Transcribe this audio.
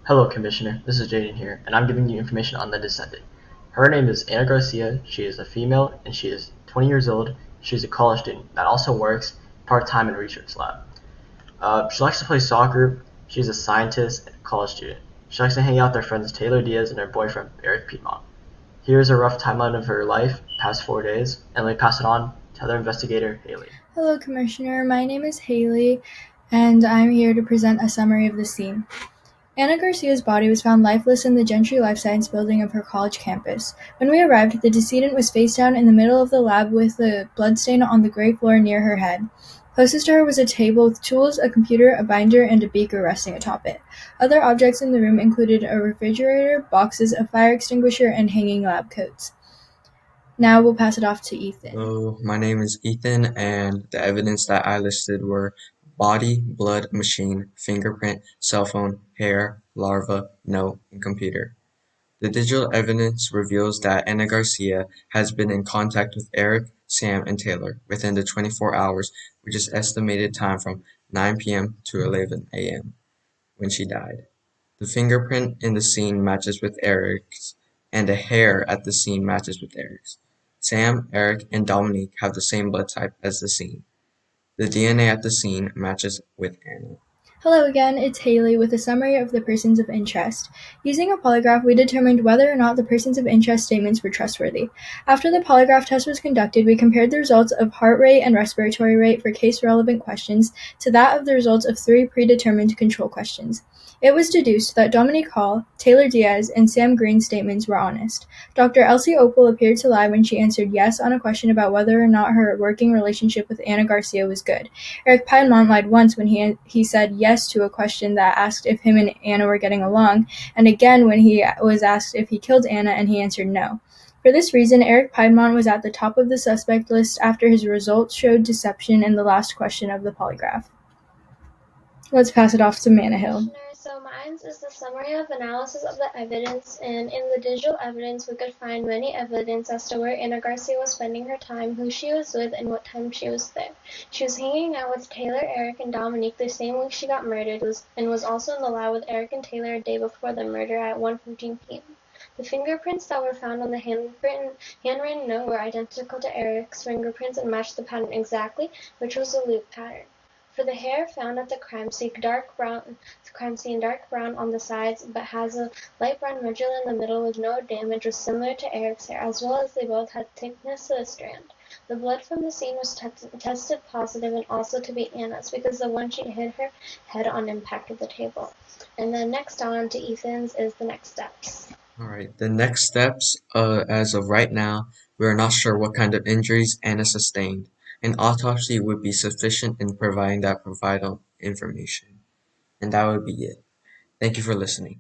Hello, Commissioner. This is Jaden here, and I'm giving you information on the descendant. Her name is Anna Garcia. She is a female, and she is 20 years old. She's a college student that also works part-time in a research lab. She likes to play soccer. She's a scientist and a college student. She likes to hang out with her friends Taylor Diaz and her boyfriend Eric Piedmont. Here's a rough timeline of her life, past 4 days, and let me pass it on to other investigator Haley. Hello, Commissioner. My name is Haley, and I'm here to present a summary of the scene. Anna Garcia's body was found lifeless in the Gentry Life Science building of her college campus. When we arrived, the decedent was face down in the middle of the lab with a bloodstain on the gray floor near her head. Closest to her was a table with tools, a computer, a binder, and a beaker resting atop it. Other objects in the room included a refrigerator, boxes, a fire extinguisher, and hanging lab coats. Now we'll pass it off to Ethan. Hello, my name is Ethan, and the evidence that I listed were body, blood, machine, fingerprint, cell phone, hair, larva, note, and computer. The digital evidence reveals that Anna Garcia has been in contact with Eric, Sam, and Taylor within the 24 hours, which is estimated time from 9 p.m. to 11 a.m. when she died. The fingerprint in the scene matches with Eric's, and the hair at the scene matches with Eric's. Sam, Eric, and Dominique have the same blood type as the scene. The DNA at the scene matches with Anna. Hello again, it's Haley with a summary of the persons of interest. Using a polygraph, we determined whether or not the persons of interest statements were trustworthy. After the polygraph test was conducted, we compared the results of heart rate and respiratory rate for case-relevant questions to that of the results of 3 predetermined control questions. It was deduced that Dominique Hall, Taylor Diaz, and Sam Green's statements were honest. Dr. Elsie Opal appeared to lie when she answered yes on a question about whether or not her working relationship with Anna Garcia was good. Eric Piedmont lied once when he said yes to a question that asked if him and Anna were getting along, and again when he was asked if he killed Anna and he answered no. For this reason, Eric Piedmont was at the top of the suspect list after his results showed deception in the last question of the polygraph. Let's pass it off to Manahill. So mine is the summary of analysis of the evidence, and in the digital evidence we could find many evidence as to where Anna Garcia was spending her time, who she was with, and what time she was there. She was hanging out with Taylor, Eric, and Dominique the same week she got murdered, and was also in the lab with Eric and Taylor a day before the murder at 1:15 p.m. The fingerprints that were found on the handwritten note were identical to Eric's fingerprints and matched the pattern exactly, which was a loop pattern. For the hair found at the crime scene, dark brown on the sides, but has a light brown ridge in the middle with no damage, was similar to Eric's hair, as well as they both had thickness to the strand. The blood from the scene was tested positive and also to be Anna's, because the one she hit her head on impact with the table. And then next on to Ethan's is the next steps. Alright, the next steps, as of right now, we are not sure what kind of injuries Anna sustained. An autopsy would be sufficient in providing that vital information. And that would be it. Thank you for listening.